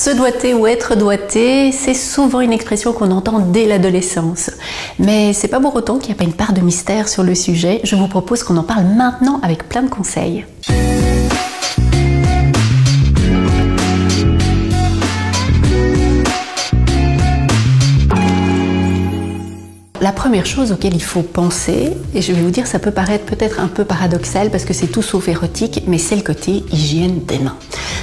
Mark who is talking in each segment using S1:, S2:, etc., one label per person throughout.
S1: Se doiter ou être doigté, c'est souvent une expression qu'on entend dès l'adolescence. Mais c'est pas pour autant qu'il n'y a pas une part de mystère sur le sujet. Je vous propose qu'on en parle maintenant avec plein de conseils. La première chose auquel il faut penser, et je vais vous dire, ça peut paraître peut-être un peu paradoxal parce que c'est tout sauf érotique, mais c'est le côté hygiène des mains.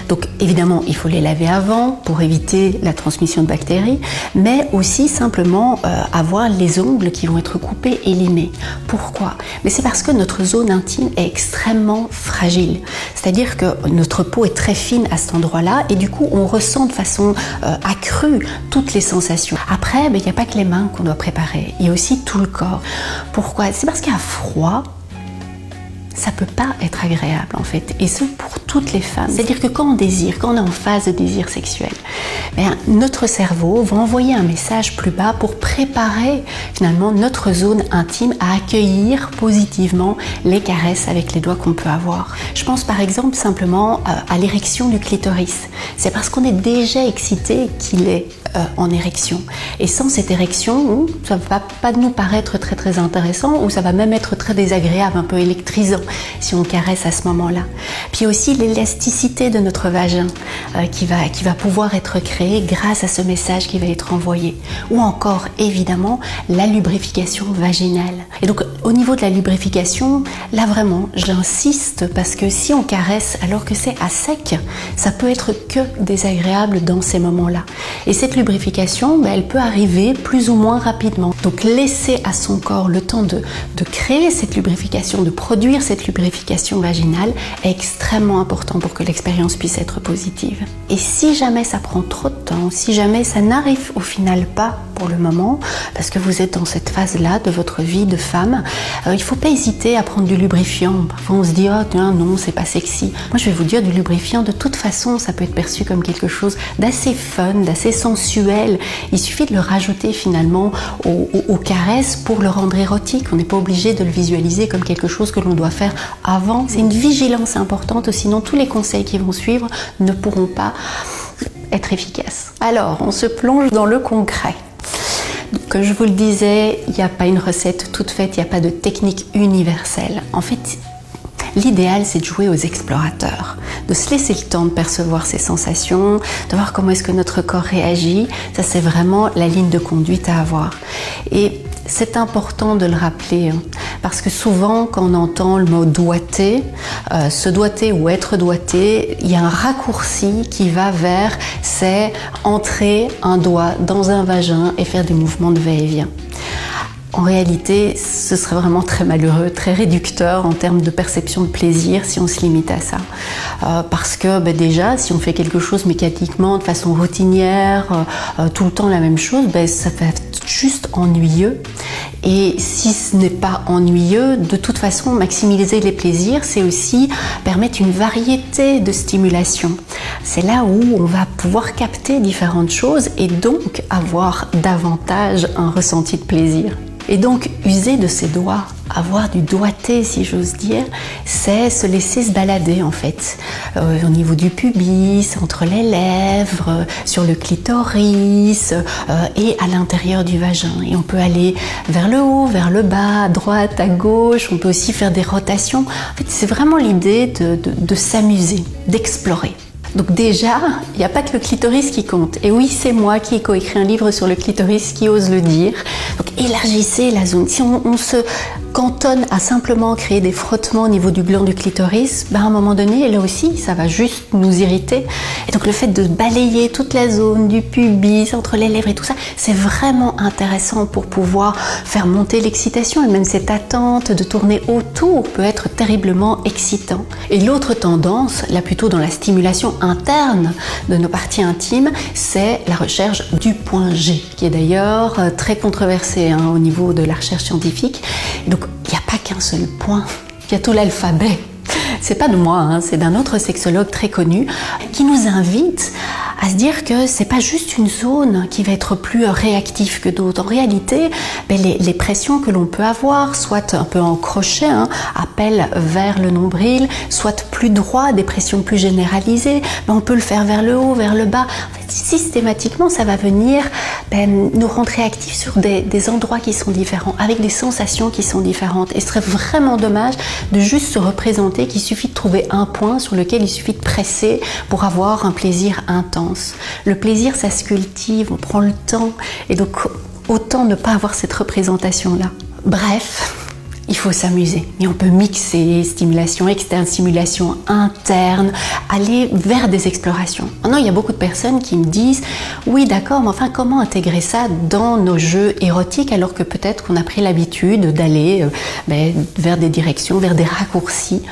S1: Donc évidemment, il faut les laver avant pour éviter la transmission de bactéries, mais aussi simplement avoir les ongles qui vont être coupés et limés. Pourquoi? Mais c'est parce que notre zone intime est extrêmement fragile. C'est-à-dire que notre peau est très fine à cet endroit-là et du coup, on ressent de façon accrue toutes les sensations. Après, il n'y a pas que les mains qu'on doit préparer. Il y a aussi tout le corps. Pourquoi? C'est parce qu'à froid, ça peut pas être agréable en fait, et ce pour toutes les femmes. C'est-à-dire que quand on désire, quand on est en phase de désir sexuel, notre cerveau va envoyer un message plus bas pour préparer finalement notre zone intime à accueillir positivement les caresses avec les doigts qu'on peut avoir. Je pense par exemple simplement à l'érection du clitoris. C'est parce qu'on est déjà excité qu'il est en érection. Et sans cette érection, ça ne va pas nous paraître très intéressant, ou ça va même être très désagréable, un peu électrisant si on caresse à ce moment-là. Puis aussi l'élasticité de notre vagin qui va pouvoir être créée grâce à ce message qui va être envoyé. Ou encore, évidemment, la lubrification vaginale. Et donc, au niveau de la lubrification, là vraiment, j'insiste parce que si on caresse alors que c'est à sec, ça peut être que désagréable dans ces moments-là. Et cette lubrification, elle peut arriver plus ou moins rapidement. Donc laisser à son corps le temps de créer cette lubrification, de produire cette lubrification vaginale est extrêmement important pour que l'expérience puisse être positive. Et si jamais ça prend trop de temps, si jamais ça n'arrive au final pas pour le moment, parce que vous êtes dans cette phase-là de votre vie de femme, il ne faut pas hésiter à prendre du lubrifiant. Parfois on se dit « oh non, c'est pas sexy ». Moi je vais vous dire, du lubrifiant, de toute façon, ça peut être perçu comme quelque chose d'assez fun, d'assez sensuel. Il suffit de le rajouter finalement aux caresses pour le rendre érotique. On n'est pas obligé de le visualiser comme quelque chose que l'on doit faire avant. C'est une vigilance importante, sinon tous les conseils qui vont suivre ne pourront pas être efficaces. Alors, on se plonge dans le concret. Comme je vous le disais, il n'y a pas une recette toute faite, il n'y a pas de technique universelle. En fait, l'idéal, c'est de jouer aux explorateurs, de se laisser le temps de percevoir ses sensations, de voir comment est-ce que notre corps réagit. Ça, c'est vraiment la ligne de conduite à avoir. Et c'est important de le rappeler, parce que souvent, quand on entend le mot doigter, se doigter ou être doigté, il y a un raccourci qui va vers c'est entrer un doigt dans un vagin et faire des mouvements de va-et-vient. En réalité, ce serait vraiment très malheureux, très réducteur en termes de perception de plaisir si on se limite à ça. Parce que déjà, si on fait quelque chose mécaniquement, de façon routinière, tout le temps la même chose, ça va être juste ennuyeux. Et si ce n'est pas ennuyeux, de toute façon, maximiser les plaisirs, c'est aussi permettre une variété de stimulation. C'est là où on va pouvoir capter différentes choses et donc avoir davantage un ressenti de plaisir. Et donc, user de ses doigts, avoir du doigté, si j'ose dire, c'est se laisser se balader en fait, au niveau du pubis, entre les lèvres, sur le clitoris et à l'intérieur du vagin. Et on peut aller vers le haut, vers le bas, à droite, à gauche, on peut aussi faire des rotations. En fait, c'est vraiment l'idée de s'amuser, d'explorer. Donc déjà, il n'y a pas que le clitoris qui compte. Et oui, c'est moi qui ai coécrit un livre sur le clitoris qui ose le dire. Donc élargissez la zone. Si on se cantonne à simplement créer des frottements au niveau du gland du clitoris, à un moment donné, là aussi, ça va juste nous irriter. Et donc le fait de balayer toute la zone du pubis, entre les lèvres et tout ça, c'est vraiment intéressant pour pouvoir faire monter l'excitation. Et même cette attente de tourner autour peut être terriblement excitant. Et l'autre tendance, là plutôt dans la stimulation interne de nos parties intimes, c'est la recherche du point G, qui est d'ailleurs très controversé au niveau de la recherche scientifique. Et donc, il n'y a pas qu'un seul point, il y a tout l'alphabet. C'est pas de moi, c'est d'un autre sexologue très connu qui nous invite à se dire que c'est pas juste une zone qui va être plus réactive que d'autres. En réalité, les pressions que l'on peut avoir, soit un peu en crochet, appellent vers le nombril, soit plus droit, des pressions plus généralisées, mais on peut le faire vers le haut, vers le bas. En fait, systématiquement, ça va venir nous rendre réactifs sur des endroits qui sont différents, avec des sensations qui sont différentes. Et ce serait vraiment dommage de juste se représenter qu'il suffit de trouver un point sur lequel il suffit de presser pour avoir un plaisir intense. Le plaisir, ça se cultive, on prend le temps, et donc autant ne pas avoir cette représentation-là. Bref, il faut s'amuser et on peut mixer stimulation externe, stimulation interne, aller vers des explorations. Maintenant, il y a beaucoup de personnes qui me disent « Oui, d'accord, mais enfin, comment intégrer ça dans nos jeux érotiques alors que peut-être qu'on a pris l'habitude d'aller vers des directions, vers des raccourcis ?»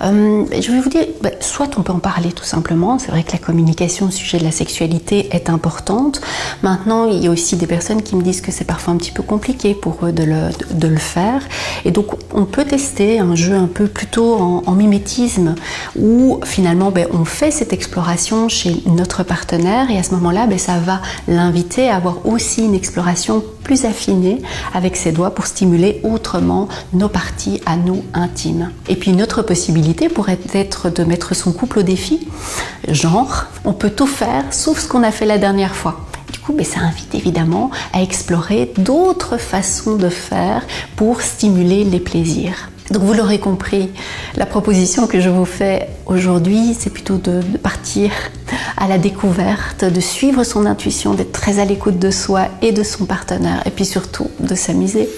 S1: Je vais vous dire, soit on peut en parler tout simplement. C'est vrai que la communication au sujet de la sexualité est importante. Maintenant, il y a aussi des personnes qui me disent que c'est parfois un petit peu compliqué pour eux de le faire. Et donc, on peut tester un jeu un peu plutôt en mimétisme où finalement on fait cette exploration chez notre partenaire et à ce moment-là ça va l'inviter à avoir aussi une exploration plus affinée avec ses doigts pour stimuler autrement nos parties à nous intimes. Et puis une autre possibilité pourrait être de mettre son couple au défi, genre on peut tout faire sauf ce qu'on a fait la dernière fois. Du coup, ça invite évidemment à explorer d'autres façons de faire pour stimuler les plaisirs. Donc vous l'aurez compris, la proposition que je vous fais aujourd'hui, c'est plutôt de partir à la découverte, de suivre son intuition, d'être très à l'écoute de soi et de son partenaire, et puis surtout de s'amuser.